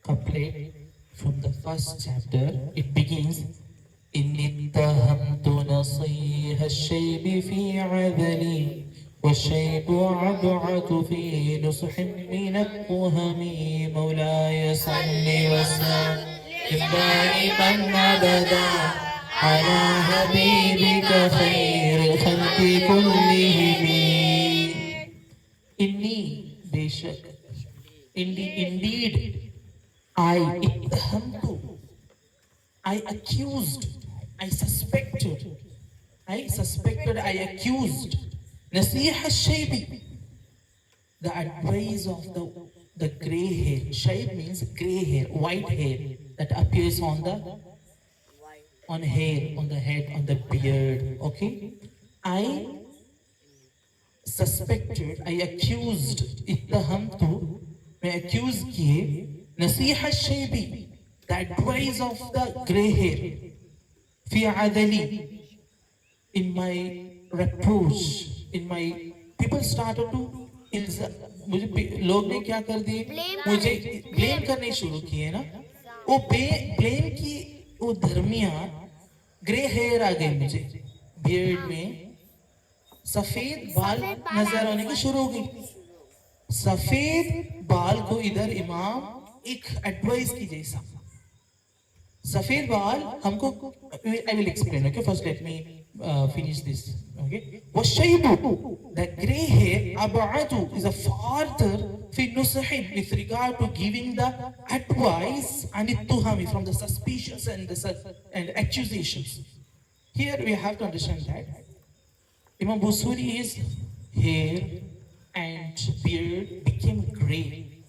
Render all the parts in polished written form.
couplet from the first chapter. It begins, إني اتهمت نصيح الشيب في عذلي والشيب عبعة في نصح من التهم مولاي صل وسلم دائما أبدا على حبيبك خير الخلق كلهم. إني बेशक indeed I اتهمت, I accused, I suspected, I accused Nasiha Shaybi, the advice of the grey hair. Shayb means grey hair, white hair that appears on the hair, on the head, on the beard. Okay, I suspected, I accused, ittahamtu, मैं accuse किए Nasiha Shaybi, the advice of the grey hair, fi adali, in my reproach, in my people started to मुझे लोग ने क्या कर दिए, मुझे blame करने शुरू किए ना. वो ब्लेम की वो दरमियान ग्रे हेयर आ गए मुझे, बियर्ड में सफेद बाल नजर आने की शुरू हो गई. सफेद बाल को इधर इमाम एक एडवाइस की जैसा, सफेद बाल हमको, I will explain. Okay, first let me finish this. Okay, والشيب, the gray hair, أبعد is a farther في نصح with regard to giving the advice and التهم from the suspicions and accusations. Here we have to understand that Imam Busuri's hair and beard became gray,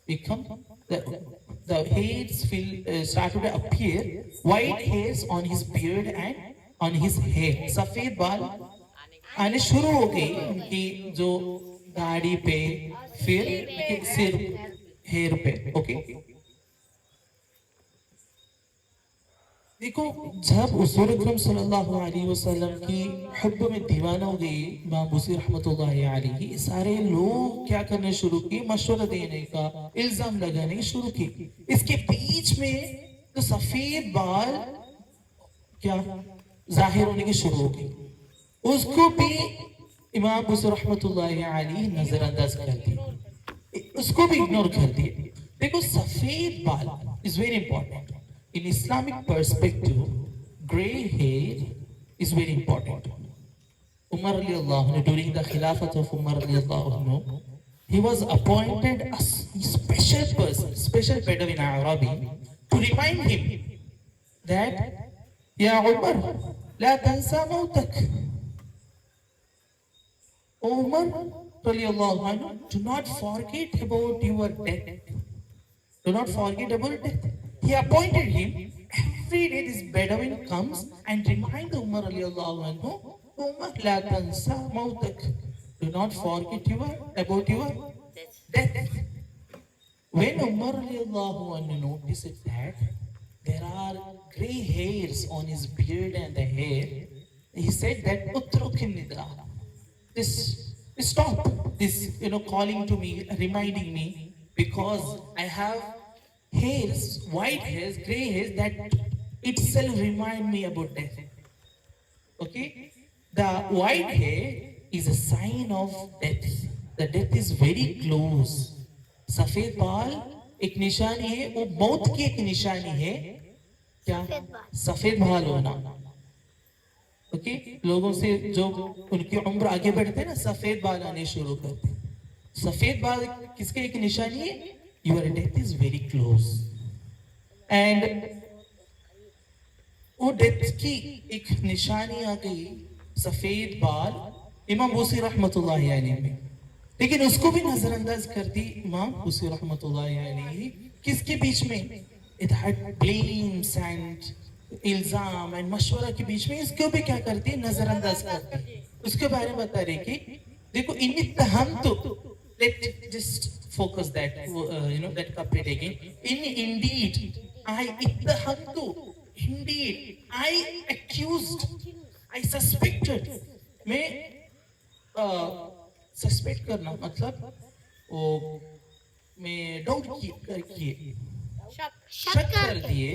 the hairs started to appear, white hairs on his beard and on his hair. सफेद बाल आने शुरू हो गई उनकी जो दाढ़ी पे, फिर सिर, हेयर पे. ओके, देखो जब हुज़ूर अकरम सल्लल्लाहु अलैहि वसल्लम की हुब्ब में दीवाना हो गई इमाम बुसीर रहमतुल्लाहि अलैहि, सारे लोग क्या करने शुरू किए, मशवरा देने का, इल्जाम लगाने की शुरू की. इसके बीच में तो सफेद बाल क्या जाहिर होने की शुरू हो गई, उसको भी इमाम बुसीर रहमतुल्लाहि अलैहि नजरअंदाज कर दिया, उसको भी इग्नोर कर दिए. देखो सफेद बाल is very important. In Islamic perspective, grey hair is very important. Umar radiallahu anhu, during the Khilafat of Umar radiallahu anhu, he was appointed a special person, special Bedouin Arabi, to remind him that, Ya Umar, la tansa mautak. O Umar radiallahu anhu, do not forget about your death. Do not forget about death. He appointed him. Every day this Bedouin comes and reminds Umar radiallahu anhu, Umar la tansa mautak. Do not forget about your death. When Umar radiallahu anhu noticed that there are grey hairs on his beard and the hair, he said that Utrukin nidra. This stop this, calling to me, reminding me, because I have hairs, white hairs, grey hairs, that itself remind me about death. Okay, the white hair is a sign of death. The death is very close. सफेद बाल एक निशानी है, वो मौत की एक निशानी है. क्या? सफेद बाल होना. ओके, लोगों से जो उनकी उम्र आगे बढ़ते हैं ना, सफेद बाल आने शुरू करते हैं. सफेद बाल किसके एक निशानी है? Your death is very close. And वो डेथ की एक निशानी आ गई, सफेद बाल इमाम बुसीर रहमतुल्लाहि अलैहि में. लेकिन उसको भी नजरअंदाज कर दी इमाम बुसीर रहमतुल्लाहि अलैहि. किसके बीच में? It had blames and इल्जाम एंड मशवरा के बीच में इसको भी क्या करती है, नजरअंदाज करती है. उसके बारे में बता रही कि देखो इन्नित्तहमतु, let's just focus that, that couplet again. Indeed, I ittahamtu. Indeed, I accused. I suspected. मैं सस्पेक्ट करना मतलब वो मैं डाउट किए. शक कर दिए,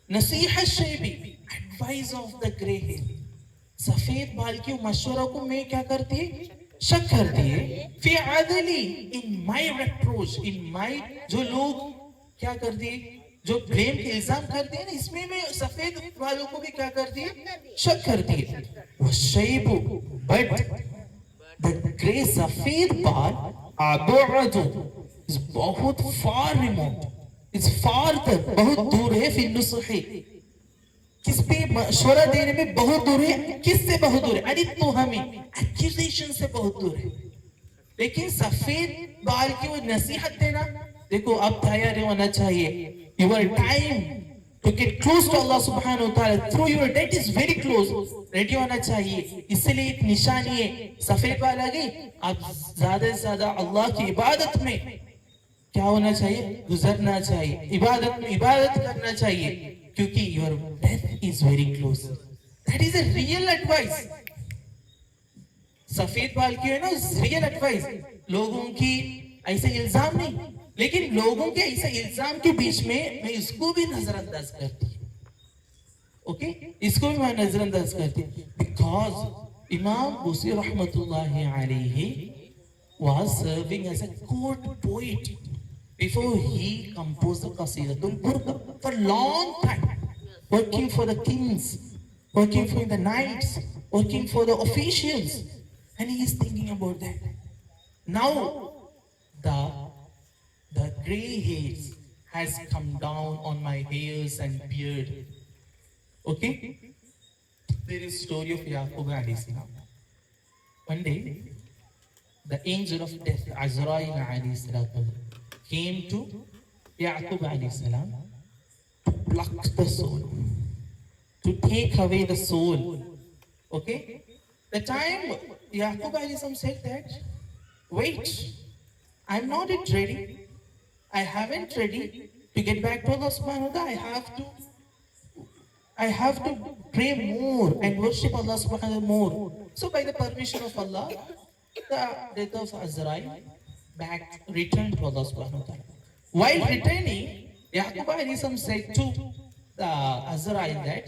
नसीहत शैबी, advice of the grey hair, सफेद बाल की मशवरों को मैं क्या करती है, शक कर दिए, फी आदली, in my reproach, in my, जो लोग क्या कर दिए, जो ब्लेम के इल्जाम कर दिए ना, इसमें मैं सफेद वालों को भी क्या कर दिए, शक कर दिए, वो शैबू, बट द ग्रे, सफेद बाल, अबअदु, इज बहुत फार रिमोट, इज फार, बहुत दूर है, फिर नुसहे, किस पे मशवरा देने में बहुत दूर है, किससे बहुत दूर है, अरे तो हमें एक्यूजेशन से बहुत दूर है, लेकिन सफेद बाल की वो नसीहत देना, देखो अब तैयार होना चाहिए, your time to get close to Allah सुब्हानहू व तआला through your date is very close, ready होना चाहिए, इसलिए एक निशानी है, सफेद बाल आ गई, आप ज्यादा से ज्यादा अल्लाह की इबादत में क्या होना चाहिए, गुजरना चाहिए, इबादत में इबादत करना चाहिए, क्योंकि your death is very close, that is a real advice, सफेद बाल की है ना, रियल एडवाइस, लोगों की ऐसे इल्जाम नहीं, लेकिन लोगों के ऐसे इल्जाम के बीच में मैं इसको भी नजरअंदाज करती हूँ, ओके, इसको भी मैं नजरअंदाज करती हूँ, बिकॉज इमाम बुसी रहमतुल्लाहि अलैहि was serving as a court poet before he composed the Qasidatul Burqa for long time, working for the kings, working for the knights, working for the officials, and he is thinking about that. Now the gray hairs has come down on my hairs and beard. Okay, there is story of Yaqub alayhi salam. One day the angel of death, Azrail alayhi salam, came to Yaqub alayhi salam to pluck the soul, to take away the soul. Okay? The time Yaqub alayhi salam said that, wait, I'm not yet ready. I haven't ready to get back to Allah subhanahu wa ta'ala. I have to pray more and worship Allah subhanahu wa ta'ala more. So by the permission of Allah, the death of Azrail returned to Allah subhanahu wa ta'ala. While returning, Yaqub alayhi salam said to Azrail that,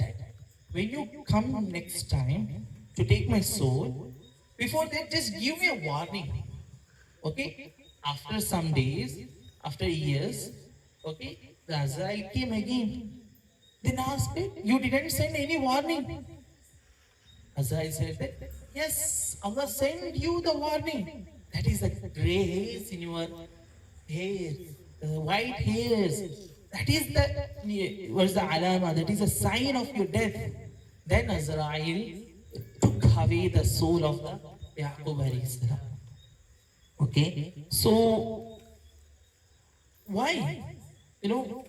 when you come next time to take my soul, before that just give me a warning. Okay? After some days, after years, okay, the Azrail came again. Then asked him, you didn't send any warning. Azrail said that, yes, Allah sent you the warning. That is the gray hairs in your hair, the white hairs. That is the, what's the alama? That is a sign of your death. Then Azrail took away the soul of the Yaqub alayhi salam. Okay, so why? You know,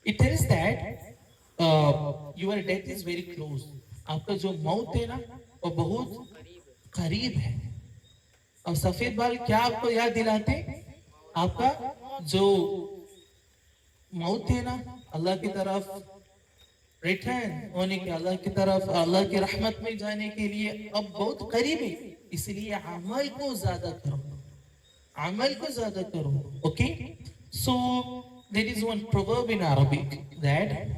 it tells that your death is very close. आपका जो मौत है ना, वो बहुत करीब है. और सफेद बाल क्या आपको याद दिलाते? आपका जो मौत है ना, अल्लाह की तरफ रिटर्न होने के, अल्लाह की तरफ, अल्लाह की रहमत में जाने के लिए अब बहुत करीब है. इसलिए अमल को ज्यादा करो, अमल को ज्यादा करो. Okay, so there is one proverb in Arabic that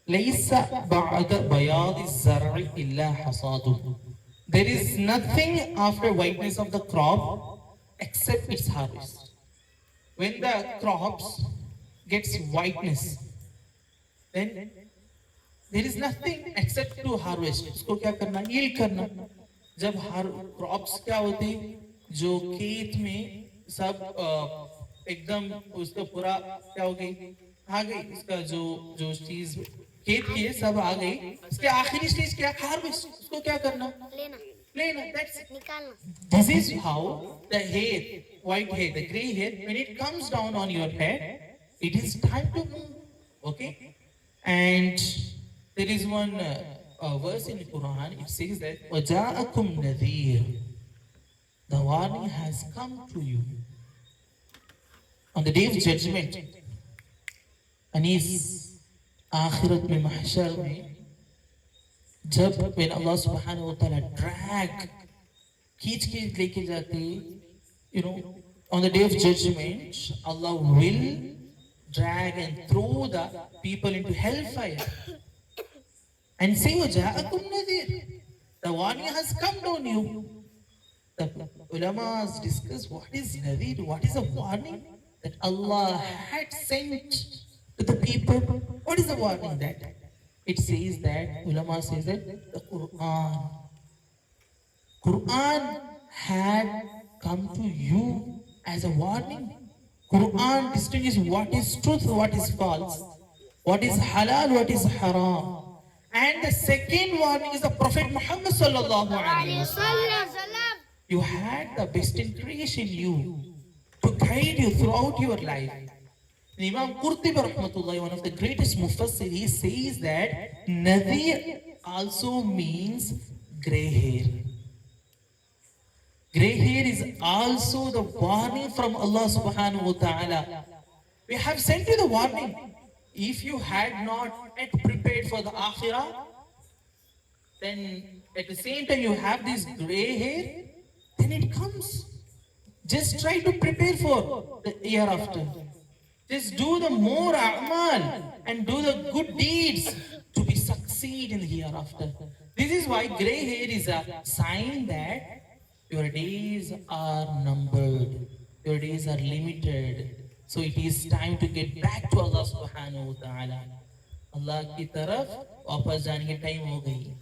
ليس بعد بياض الزرع إلا حصاده. There is nothing after whiteness of the crop except its harvest. When the crops gets whiteness, then there is nothing except to harvest. उसको क्या करना? yield करना. जब crops क्या होते हैं, जो खेत में सब एकदम उसका पूरा क्या हो गई, आ गई, उसका जो चीज खेत की है सब आ गई, इसके आखिरी स्टेज क्या? हार्वेस्ट. उसको क्या करना? लेना. That's निकालना. This is how the hair, white hair, the gray hair, when it comes down on your head, it is time to move. Okay, and there is one verse in the Quran. It says that وَجَاءَكُمْ نَذِيرٌ, the warning has come to you on the day of judgment. And is आखिरत में, महशर में, जब when Allah subhanahu wa ta'ala drag, खींच के लेके जाते, you know, On the day of judgment, Allah will drag and throw the people into hellfire and say, وَجَاءَكُمْ نَذِيرٌ. The warning has come down you. The ulamas discuss what is Nadir, what is a warning that Allah had sent to the people. What is the warning that? It says that, ulama says that the Quran had come to you as a warning. Quran distinguishes what is truth, what is false, what is halal, what is haram. And the second warning is the Prophet Muhammad sallallahu alaihi wasallam. You had the best in creation you to guide you throughout your life. And Imam Qurtubi rahmatullah, one of the greatest mufassir, he says that Nadir also means grey hair. Grey hair is also the warning from Allah subhanahu wa ta'ala. We have sent you the warning. If you had not yet prepared for the akhirah, then at the same time you have this grey hair, then it comes. Just try to prepare for the year after. Just do the more a'mal and do the good deeds to be succeed in the hereafter. This is why grey hair is a sign that your days are numbered, your days are limited. So it is time to get back to Allah subhanahu wa ta'ala. Allah की तरफ वापस जाने की time हो गई.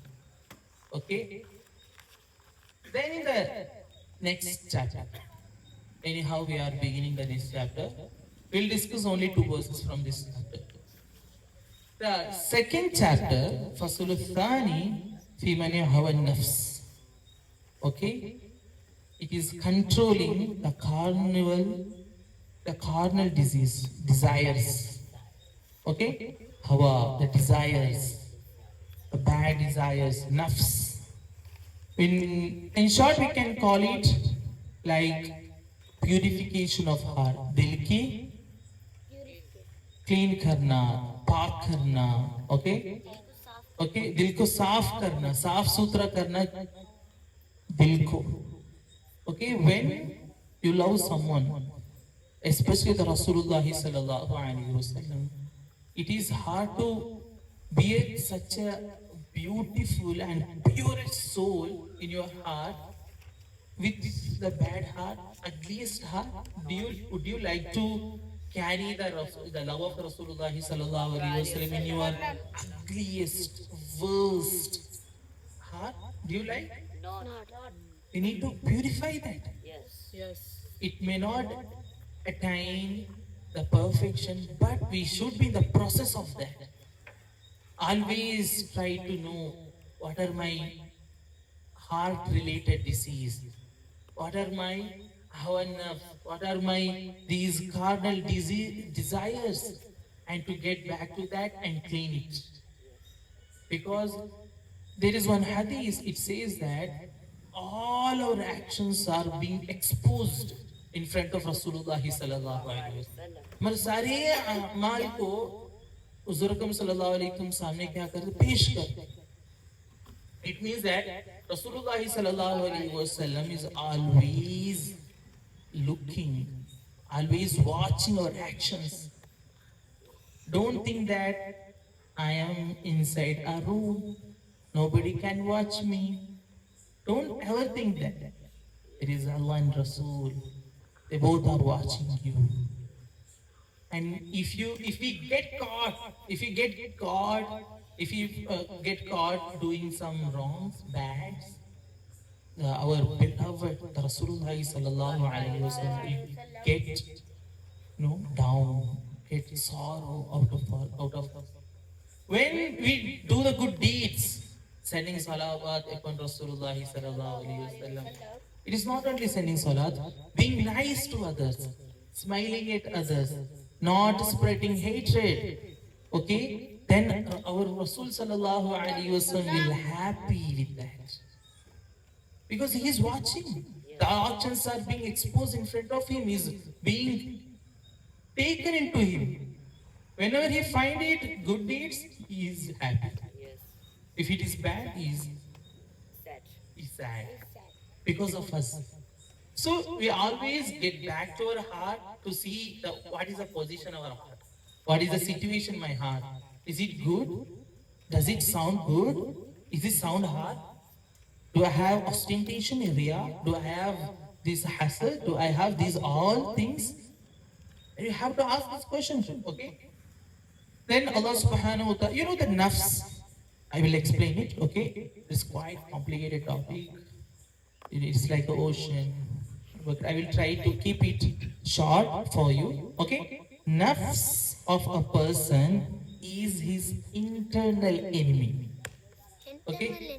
Okay? Then in the next chapter, anyhow we are beginning the next chapter, we'll discuss only 2 verses from this chapter. The second chapter, فصل الثاني في منع هوى النفس. Okay? It is controlling the carnal desires. Okay? Hawa, the desires, the bad desires, nafs. In short, we can call it like purification of heart. Dil ki clean karna, पाक करना, okay? Okay, दिल को साफ करना, साफ सुथरा करना दिल को. Okay, when you love someone, especially the Rasulullah sallallahu alaihi wasallam, it is hard to be such a beautiful and purest soul in your heart with the bad heart, ugliest heart. Would you like to carry the love of Rasulullah sallallahu alaihi wasallam in your ugliest, worst heart? Do you like? Not. We need to purify that. Yes. It may not attain the perfection, but we should be in the process of that. Always try to know what are my heart-related disease, what are my what are my these carnal desires, and to get back to that and clean it. Because there is one hadith, it says that all our actions are being exposed in front of Rasulullah sallallahu alaihi wasallam. हमारे सारे अमाल को हुज़ूर अकरम सल्लल्लाहु अलैहि वसल्लम सामने क्या करते, पेश करते. It means that Rasulullah sallallahu alaihi wasallam is always looking, always watching our actions. Don't think that I am inside a room, nobody can watch me. Don't ever think that. It is Allah and Rasul. They both are watching you. And if we get caught, if you get caught doing some wrongs, bads, our beloved Rasulullah sallallahu alaihi wasallam will get down, get sorrow out of us. When we do the good deeds, sending salawat upon Rasulullah sallallahu alaihi wasallam, it is not only sending salat, being nice to others, smiling at others, not spreading hatred. Okay, then our Rasul sallallahu alaihi wasallam will happy with that, because he is watching. The actions are being exposed in front of him, is being taken into him. Whenever he find it good deeds, he is happy. Yes. If it is bad, he is Sad. sad because of us. So we always get back to our heart to see what is the position of our heart. What is the situation in my heart? Is it good? Does it sound good? Is it sound hard? Do I have ostentation area? Do I have this hassle? Do I have these all things? And you have to ask this question, okay? Then Allah subhanahu wa ta'ala, you know the nafs. I will explain it, okay? It's quite complicated topic. It's like the ocean. But I will try to keep it short for you, okay? Nafs of a person is his internal enemy. Okay?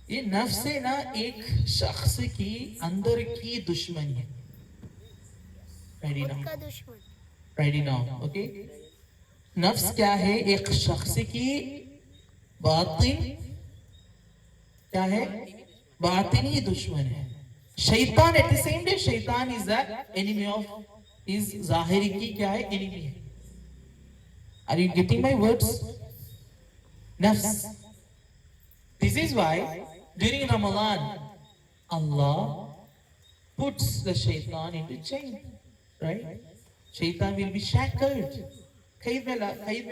ये नफ्स है ना एक शख्स की अंदर की दुश्मनी है. Ready now, okay? नफ्स क्या है? एक शख्स की बातिन क्या है? बातिनी दुश्मन है. शैतान at the same day, शैतान is the enemy of is ज़ाहिरी की क्या है? enemy है. Are you getting my words? Nafs. This is why during Ramadan, Allah puts the shaitan into chain, right? Shaitan will be shackled. Qaid mein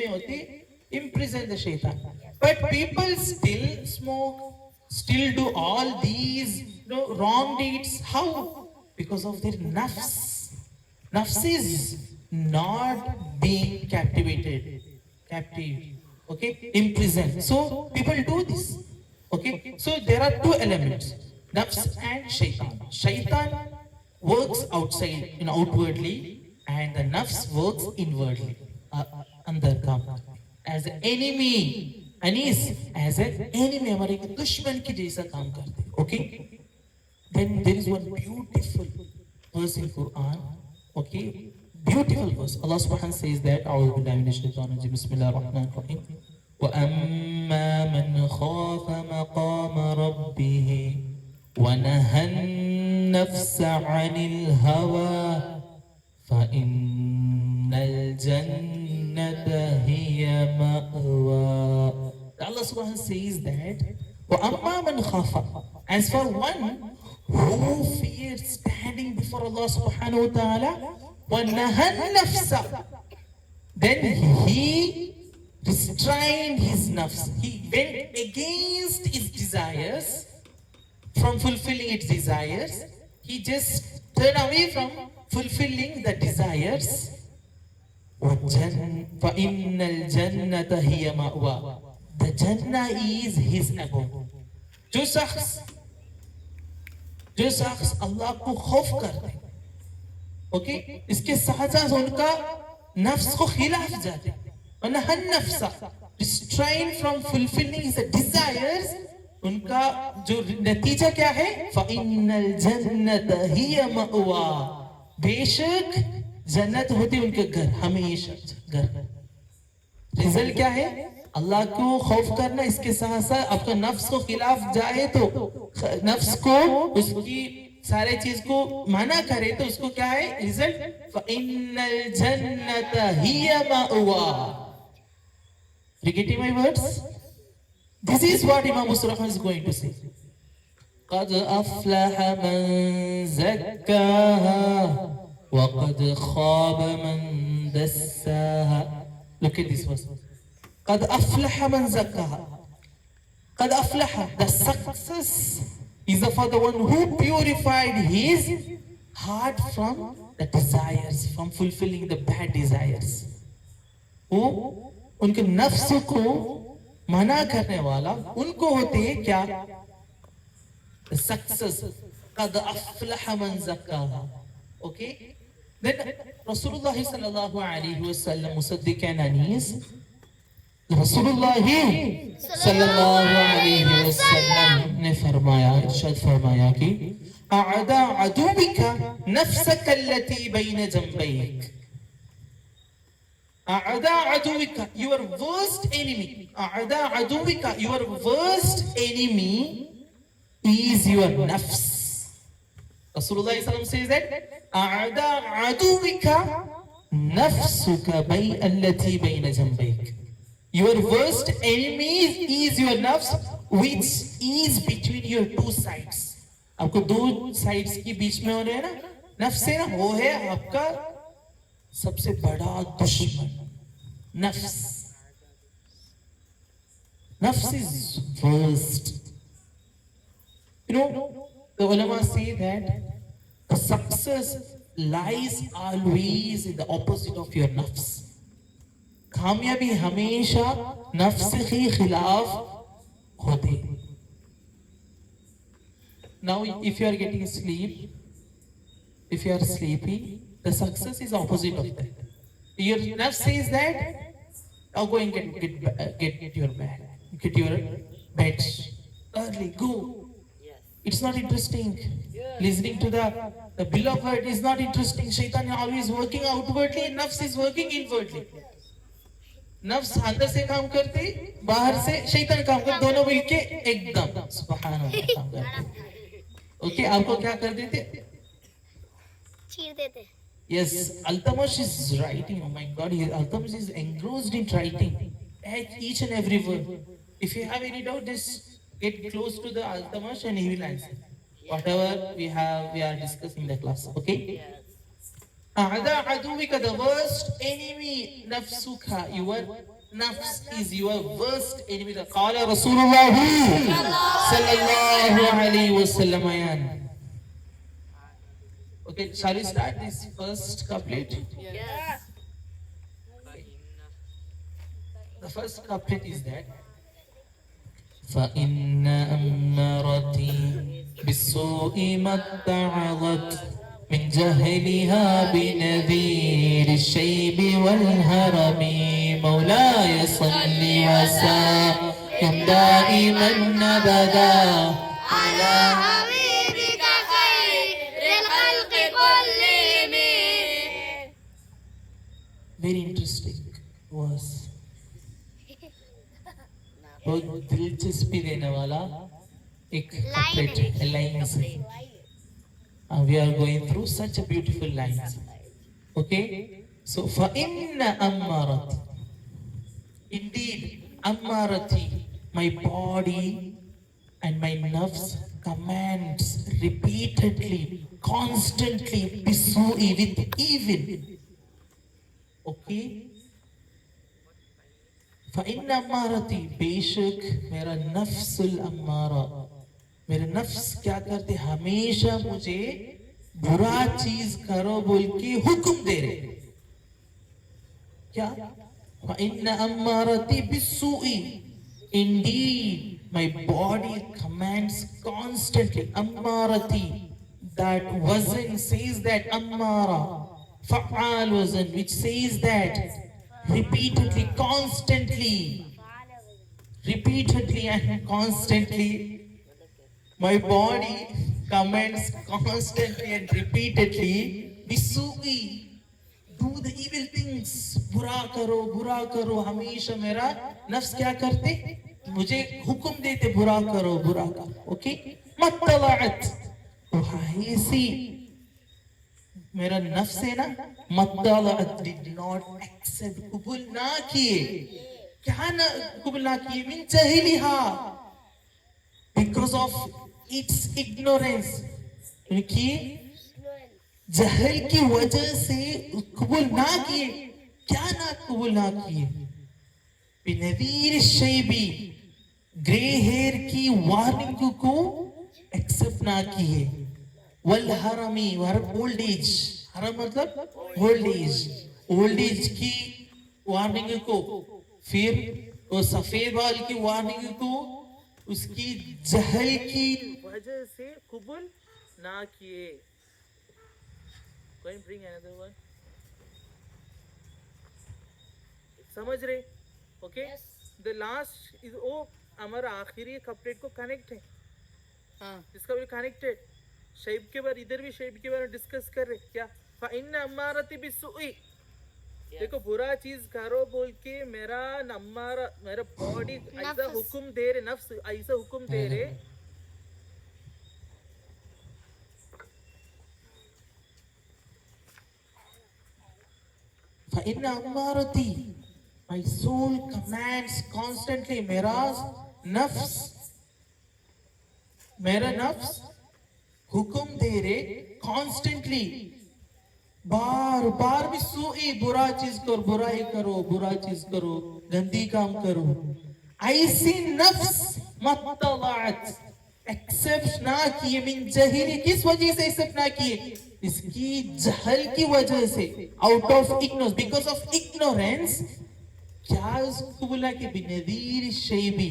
hote, imprison the shaitan. But people still smoke, still do all these wrong deeds. How? Because of their nafs. Nafs is not being captive, okay, imprisoned. So people do this. Okay, so there are two elements, nafs and shaitan. Shaitan works outside, outwardly, and the nafs works inwardly, as an enemy. Anis, as an enemy, हमारे एक दुश्मन के जैसा काम करते हैं. Okay, then there is one beautiful verse in Quran. Okay, beautiful verse. Allah subhanahu says that, أعوذ بالله من الشيطان الرجيم, بسم الله الرحمن الرحيم. وأما من خاف مقام ربه ونهى النفس عن الهوى فإن الجنة هي مأوى. Allah subhanahu says that وأما من خاف, as for one who fears standing before Allah subhanahu wa ta'ala, وَنَهَى النَّفْسَ, then he restrained his nafs. He went against his desires from fulfilling its desires. He just turned away from fulfilling the desires. فَإِنَّ الْجَنَّةَ هِيَ مَأْوَى, the Jannah is his abode. जो शख्स अल्लाह को खौफ करते, okay, इसके साथ साथ उनका नफ्स को खिलाफ जाते, restrained from fulfilling his desires, उनका जो नतीजा क्या है? فَإِنَّ الْجَنَّةَ هِيَ مَأْوَى, बेशक जन्नत होती उनके घर, हमेशा घर. रिजल्ट क्या है? अल्लाह को खौफ करना, इसके साथ साथ आपका नफ्स को खिलाफ जाए तो नफ्स को उसकी सारे चीज को मना करे तो उसको क्या है result? فَإِنَّ الْجَنَّةَ هِيَ مَأْوَى. You getting my words? This is what Imam Musraf is going to say. قَدْ أَفْلَحَ مَنْ زَكَّاهَا وَقَدْ خَابَ مَنْ دَسَّاهَا. Look at this verse. قَدْ أَفْلَحَ مَنْ زَكَّاهَا. قَدْ أَفْلَحَ, the success is for the one who purified his heart from the desires, from fulfilling the bad desires. वो उनके नफ्स को मना करने वाला, उनको होते हैं क्या? Success. قَدْ أَفْلَحَ مَنْ زَكَّاهَا. Okay? Then Rasulullah sallallahu alayhi wa sallam, Musaddiqan Anis, Rasulullah sallallahu alayhi wa sallam ने फरमाया, इरशाद फरमाया कि अअदा अदुबिका नफ्सक allati bayna jambayk. अअदा अदुबिका, your worst enemy. अअदा अदुबिका, your worst enemy is your nafs. Rasulullah sallallahu says that أعداء عدوك نفسك التي بين جنبيك. Your worst enemy is your nafs, which is between your two sides. आपको दो sides के बीच में हो रहे हैं ना, नफ्स है ना, वो है आपका सबसे बड़ा दुश्मन। नफ्स, nafs is worst. You know, the ulama say that the success lies always in the opposite of your nafs. कामयाबी हमेशा नफ्स के खिलाफ होती है। Now, if you are getting sleep, if you are sleepy, the success is opposite of that. Your nafs says that, now go and get your bed, get your bed early, go. It's not interesting. Listening to the beloved is not interesting. Shaitan is always working outwardly, nafs is working inwardly. नफ्स अंदर से काम करते, बाहर से शैतान काम करते, दोनों मिलके एकदम सुभान अल्लाह काम करते। ओके, आपको क्या कर देते? चीर देते। Yes, Altamash is writing. Oh my God, Altamash is engrossed in writing each and every word. If you have any doubt, just get close to the Altamash and he will answer whatever we are discussing in the class. Okay? Ada aduwika, the worst enemy, nafsuka, your nafs is your worst enemy. Qala Rasulullah sallallahu alayhi wa sallam. Okay, shall we start this first couplet? Yes. The first couplet is that فإن أمرتي بالسوء ما اتعظت من جهلها بنذير الشيب والهرم مولاي صل وسلم دائما أبدا على حبيبك خير الخلق كلهم. Very interesting verse. बहुत दिलचस्पी देने वाला एक couplet, lines. We are going through such a beautiful lines. Okay, so فَإِنَّ أَمَّارَتِ, indeed ammarati, my body and my nerves commands repeatedly, constantly, bisu'i, with evil. Okay, فإن अम्मारती, बेशक मेरा नफ्सुल अम्मारा, मेरे नफ्स क्या करते, हमेशा मुझे बुरा चीज करो बोल के हुक्म दे रहे। क्या? فإن अम्मारती बिस्सूई, indeed my body commands constantly. Ammarati, that wazn says that ammara, fa'al wazn, which says that repeatedly, constantly, repeatedly and constantly, my body commands constantly and repeatedly, bisu'i, do the evil things, बुरा करो, हमेशा मेरा नफ्स क्या करते, मुझे हुक्म देते बुरा करो, ओके। मत्तलाअत, वहाईसी, मेरा नफ्स है ना, मत्तलाअत, did not accept, कबूल ना किए, क्या ना कबूल ना किए, मिन जहलिहा, because of its ignorance, क्योंकि जहल की वजह से कबूल ना किए, क्या ना कबूल ना किए, बिनवीर शैबी, ग्रे हेयर की वार्निंग को एक्सेप्ट ना किए, वल हरमी, ओल्ड एज, हरम मतलब ओल्ड एज की वार्निंग को, फिर वो सफेद बाल की वार्निंग को उसकी जहल की वजह से कबूल ना किए। Go and bring another one. समझ रहे? Okay? Yes. The last is, ओ हमारा आखिरी कपलेट को कनेक्ट है, हाँ, इसका भी कनेक्टेड, शैब के बारे, इधर भी शैब के बारे में डिस्कस कर रहे क्या? फ़इन्न अम्मारती बिस्सूई, देखो बुरा चीज करो बोल के मेरा नम्मारा, मेरा बॉडी ऐसा हुक्म दे रहे, नफ्स ऐसा हुक्म दे रहे, फ़इन्न अम्मारती, my soul commands constantly, मेरा नफ्स हुक्म दे रहे कॉन्स्टेंटली, बार बार भी सुई बुरा चीज करो, बुराई करो, बुरा चीज करो, गंदी काम करो, ऐसी नफ्स मत्तलात एक्सेप्ट ना किए, मिन जहिली, किस वजह से एक्सेप्ट ना किए, इसकी जहल की वजह से, out of ignorance, because of ignorance, क्या उसको बोला कि बिनदीर शैबी,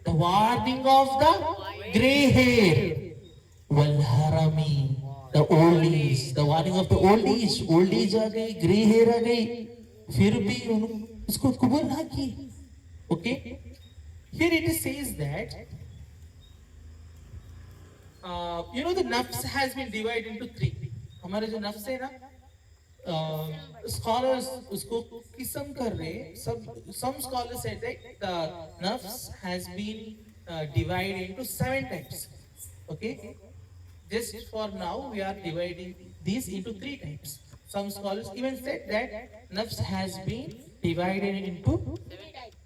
the warning of the grey hair, वल हरमी, the old age, the warning of the old age, old age आ गई, ग्रे हेयर आ गई, फिर भी उसको कबूल ना की। Okay, here it says that the nafs has been divided into three. हमारे जो नफ्स है ना, scholars उसको किस्म कर रहे, some scholars said that the nafs has been divided into 7 types. Okay, just for now we are dividing these into 3 types. Some scholars even said that nafs has been divided into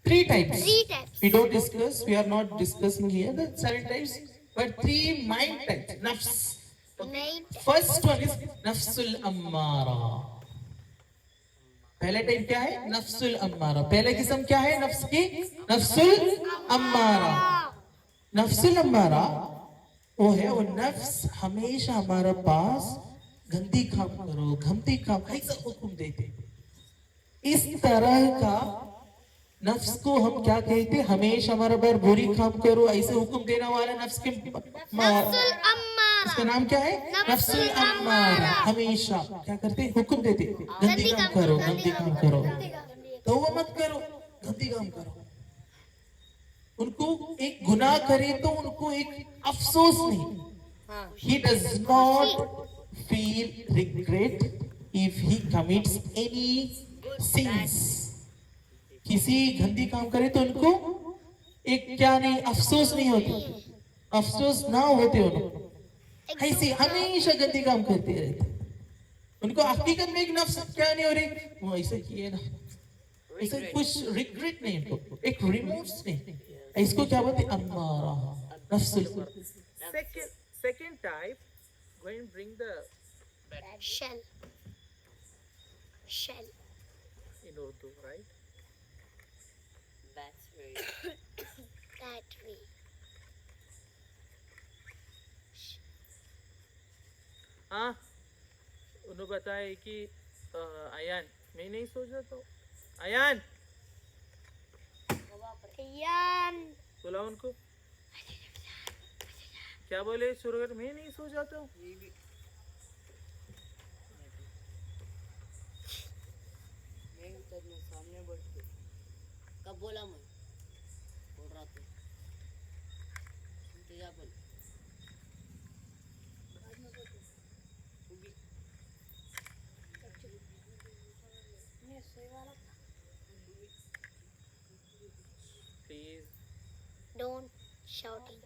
3 types. 3 types. We don't discuss, we are not discussing here the 7 types, but 3 mind types, nafs. Nine. First one is nafsul ammara. पहला type क्या है? नफ्सुल अम्मारा। पहला किस्म क्या है नफ्स की? नफ्सुल अम्मारा। नफ्सुल अम्मारा वो है, वो नफ्स हमेशा हमारे पास गंदी काम करो, गंदी काम, ऐसा हुक्म देते। इस तरह का नफ्स को हम क्या कहते हैं? हमेशा हमारे बार बुरी काम करो, ऐसे हुक्म देने वाला नफ्स के नफ्सुल अम्मारा। इसका नाम क्या है? नफ्सुल अम्मारा। हमेशा क्या करते? हुक्म देते, गंदी काम करो, गंदी काम करो, तौबा मत करो, गंदी काम करो। उनको एक गुनाह करे तो उनको एक अफसोस नहीं। He does not feel regret if he commits any sins. किसी गंदी काम करे तो उनको एक क्या नहीं, अफसोस नहीं होती, अफसोस ना होते उनको, ऐसे हमेशा गंदी काम करते रहते। उनको हकीकत में एक नफ्स क्या नहीं हो रही, वो ऐसे किए ना, ऐसे कुछ रिग्रेट नहीं, उनको एक रिमोर्स नहीं, इसको क्या बोलते? Ammara, नफ्सुल। Second type, go and bring the Shell. Shell. in Urdu, right? That's very That way. हाँ, उन्होंने बताया कि अयान, मैं नहीं सो जाता हूँ। अयान, Yan. बोला उनको, क्या बोले शुरू कर, मैं नहीं सो जाता हूँ। मैं उधर में सामने बैठ के कब बोला मैं बोल रहा था सुनते जा बोल Please, Don't shouting.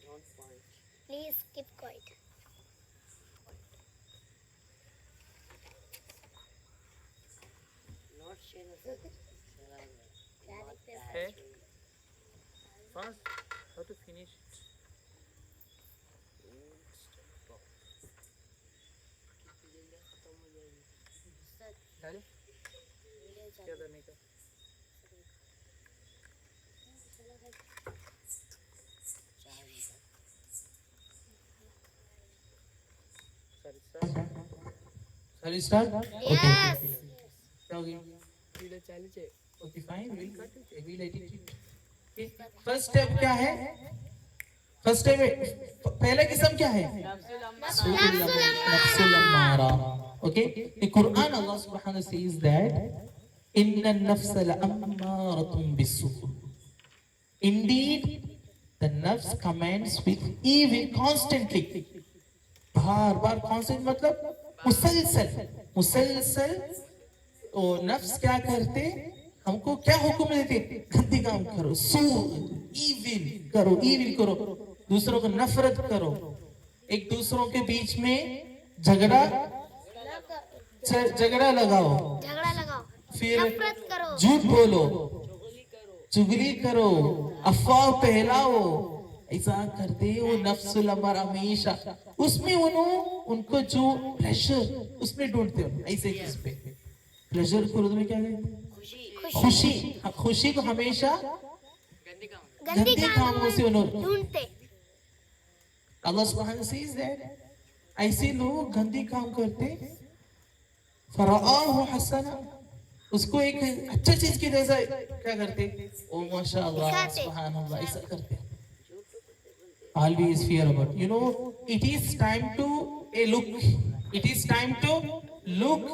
don't point Please keep quiet. not share the second hey, fast, how to finish it? खत्म हो जाएगी डाले क्या करने का? Shall we start? Yes. Okay. Video चालू है। Okay, fine. We'll cut it. We'll edit it. Okay. First step क्या है? First step पहला किस्म क्या है? नफ्सुल Ammara. Okay. The Quran Allah Subhanahu wa says that inna an-nafsa la'ammaratun bis-su'. Indeed, the nafs commands with evil constantly. Bar bar constant मतलब मुसलसल, मुसलसल। और नफ्स क्या करते? हमको क्या हुक्म देते? गंदी काम करो, ईविल करो, ईविल करो, दूसरों को नफरत करो, एक दूसरों के बीच में झगड़ा लगाओ, झगड़ा लगाओ, फिर नफरत करो, झूठ बोलो, चुगली करो, अफवाह फैलाओ, ऐसा करते वो नफ्सुल अमर हमेशा उसमें उनको जो प्लेजर उसमें ढूंढते हो ऐसे किस पे प्लेजर को उर्दू में क्या कहते हैं? खुशी खुशी हाँ, खुशी को हमेशा गंदी काम गंदी गंदे कामों कामों से में उन्होंने ढूंढते अल्लाह सुब्हान सेज दैट ऐसे लोग गंदी काम करते फराअहु हसना उसको एक अच्छा चीज की जैसा क्या करते ओ माशाअल्लाह दिखाते। सुभान अल्लाह ऐसा करते always fear about it is time to look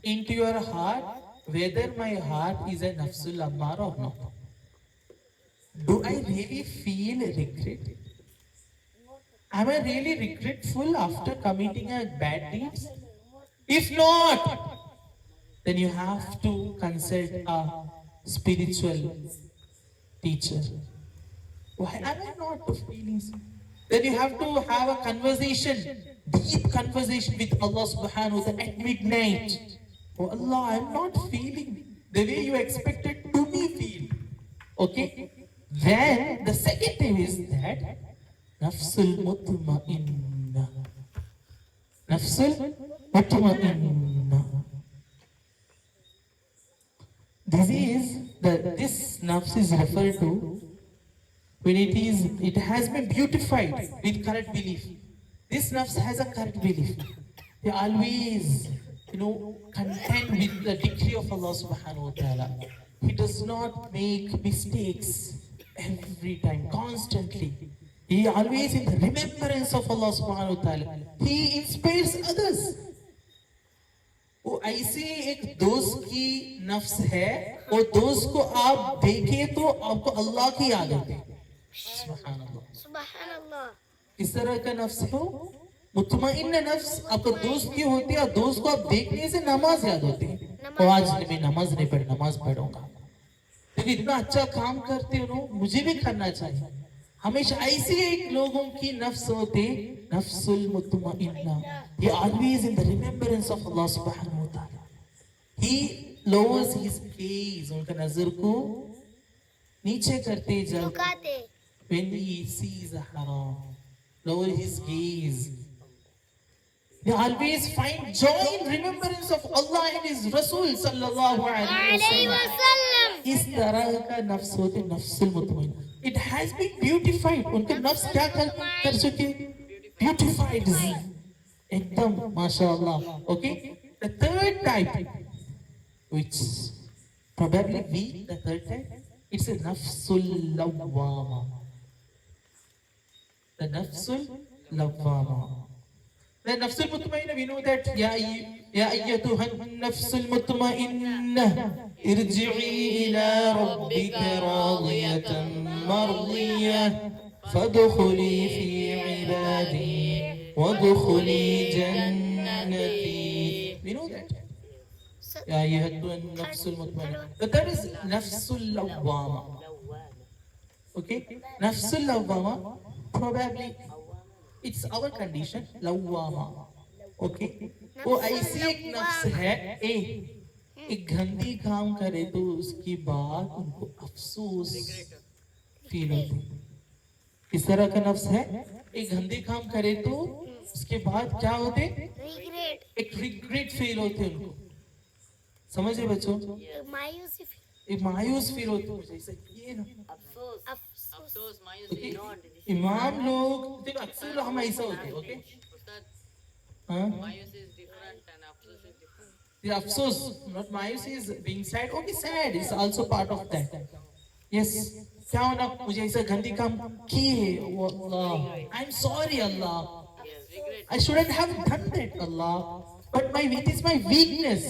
into your heart whether my heart is a nafsul ammar or not. Do I really feel regret? Am I really regretful after committing a bad deeds? If not, then you have to consult a spiritual teacher. Why am I not feeling so? Then you have to have a conversation, deep conversation with Allah subhanahu wa ta'ala at midnight. Oh Allah, I'm not feeling the way you expected to me feel. Okay? Then the second thing is that Nafsul Mutma'inna. Nafsul Mutma'inna. This nafs is referred to when it has been beautified with correct belief. This nafs has a correct belief. They always, content with the decree of Allah subhanahu wa ta'ala. He does not make mistakes every time, constantly. He always in the remembrance of Allah subhanahu wa ta'ala. He inspires others. वो ऐसे एक दोस्त की नफ्स है वो दोस्त को आप देखें तो आपको अल्लाह की याद आती है सुभान अल्लाह सुबहान अल्लाह इस तरह का नफ्स हो मुतमइन्न नफ्स आपका दोस्त की होती है और दोस्त को आप देखने से नमाज याद होती है तो आज मैं नमाज नहीं पढ़ नमाज पढ़ूंगा तो इतना अच्छा काम करते हो मुझे भी करना चाहिए हमेशा ऐसे एक लोगों की नफ्स होते नफ्सुल मुतमइन्ना he always in the remembrance of Allah subhanahu wa ta'ala he lowers his gaze उनका नजर को नीचे करते जब झुकाते when he sees a haram lower his gaze they always find joy in remembrance of Allah and his Rasul sallallahu alaihi wasallam इस तरह का नफ्स होते नफ्सुल मुतमइन्ना it has been beautified उनके नफ्स क्या कर चुके beautified एकदम माशाअल्लाह okay the third type which probably weak the third type it's a nafsul lawwama the nafsul lawwama the nafsul mutmainna we know that ya ayyatuhan nafsul mutmainnah irji'i ila rabbika radiyatan mardiyah fadkhuli fi ibadi وادخلي جنتي. We know that. يا أيها النفس المطمئنة. But there is نفس اللوامة. Okay? نفس اللوامة probably it's our condition लवामा. Okay? वो ऐसी एक नफ्स है एक गंदी काम करे तो उसके बाद उनको अफसोस फील होती है इस तरह का नफ्स है एक गंदे काम करे तो उसके बाद क्या होते रिग्रेट एक रिग्रेट फील होते उनको समझ रहे बच्चों मायूसी एक मायूस फील होते हैं जैसे ये ना अफसोस अफसोस अफसोस मायूसी इमाम लोग देखो अक्सर हम ऐसा होते हैं ओके उस्ताद हाँ मायूसी is different and अफसोस is different the afsos not mayus is being sad okay sad is also part of that yes क्या होना मुझे ऐसा गंदी काम की है वो Allah I am sorry Allah yes regret I shouldn't have done that, Allah. But it is my weakness.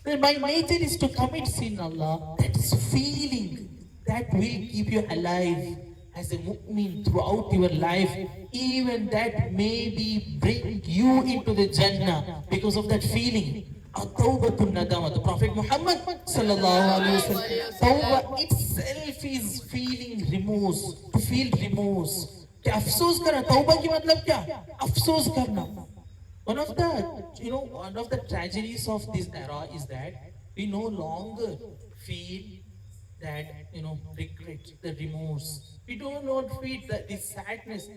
My nature is to commit sin, Allah. That is feeling that will keep you alive as a mu'min throughout your life. Even that maybe bring you into the Jannah because of that feeling. Tawbatun nadama. The Prophet Muhammad sallallahu alaihi wasallam. Tawbah itself is feeling remorse. To feel remorse. कि अफसोस करना तौबा की मतलब क्या अफसोस करना one of the tragedies of this era is that we no longer feel that regret, the remorse. We do not feel the sadness,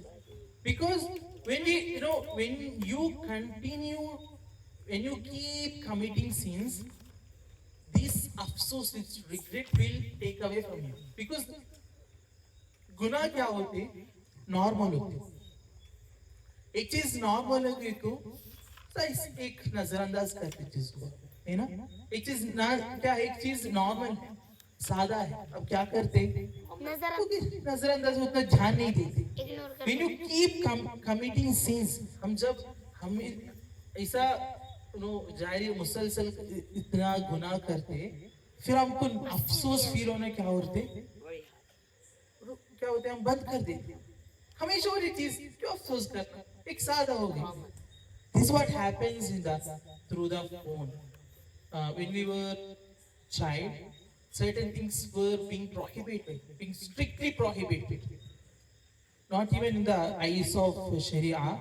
because when we when you continue, when you keep committing sins, this afsos, this regret will take away from you. Because गुनाह क्या होते, normal होते, एक चीज normal हो गई तो एक नजरअंदाज करते चीज को, है ना। एक चीज ना क्या, एक चीज नॉर्मल है, सादा है, अब क्या करते, नजर नजरअंदाज, उतना ध्यान नहीं देते। इग्नोर कर When you keep committing sins, हम ऐसा जारी मुसलसल इतना गुनाह करते, फिर हमको अफसोस फील होना क्या होते, क्या होते, हम बंद कर देते, हमेशा वाली चीज क्यों अफसोस करना, एक सादा हो गया। This is what happens through the phone. When we were child, certain things were being prohibited, being strictly prohibited. Not even in the eyes of Sharia,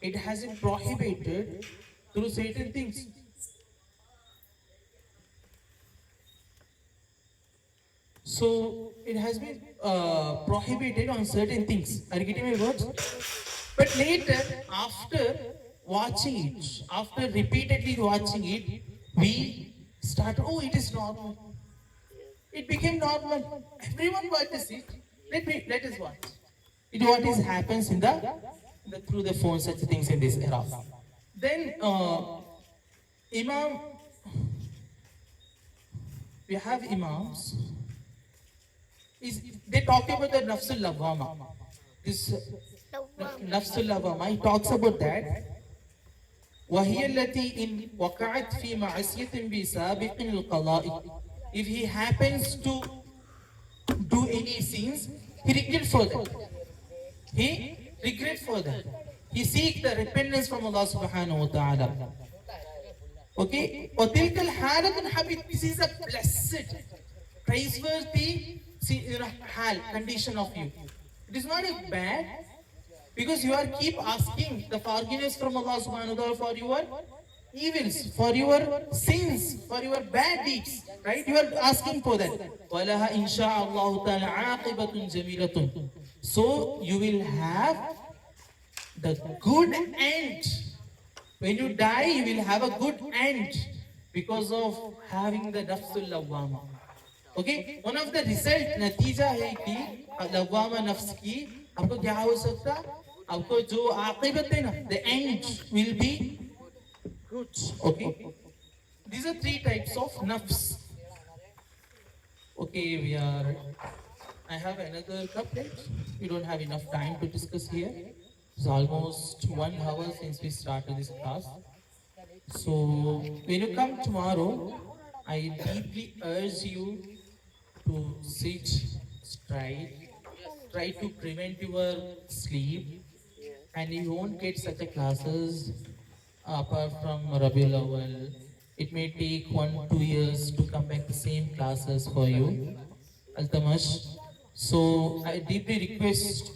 it has been prohibited through certain things. So it has been prohibited on certain things. Are you getting my words? But later, after watching it, after repeatedly watching it, we start, oh, it is normal. It became normal. Everyone watches it. Let us watch. It what is happens in the through the phone, such things in this era. Then Imam, we have Imams. They talk about the Nafsul Lawwama. This Nafsul Lawwama, he talks about that. وهي التي إن وقعت في معصية بسابق القضاء. If he happens to do any sins, he regret for that. He regret for that. He seek the repentance from Allah subhanahu wa ta'ala. Okay? وَتِلْكَ الْحَالَةُ الْحَمِيدَةُ. This is a blessed, praiseworthy condition of you. It is not a bad, because you are keep asking the forgiveness from Allah subhanahu wa ta'ala for your evils, for your sins, for your bad deeds. Right? You are asking for that. وَلَهَا إِنْ شَاءَ اللَّهُ تَعَالَى عَاقِبَةٌ جَمِيلَةٌ. So you will have the good end. When you die, you will have a good end because of having the nafsul lawwama. Okay? One of the result, नतीजा है कि लवामा नफ्स की आपको क्या हो सकता, आपको जो आक़िबत है ना, the end will be good. Okay? These are three types of nafs. Okay, I have another couplet. We don't have enough time to discuss here. It's almost 1 hour since we started this class. So when you come tomorrow, I deeply urge you to sit straight, try to prevent your sleep, and you won't get such a classes apart from Rabiul Awwal. It may take 1-2 years to come back the same classes for you. Altamash. So I deeply request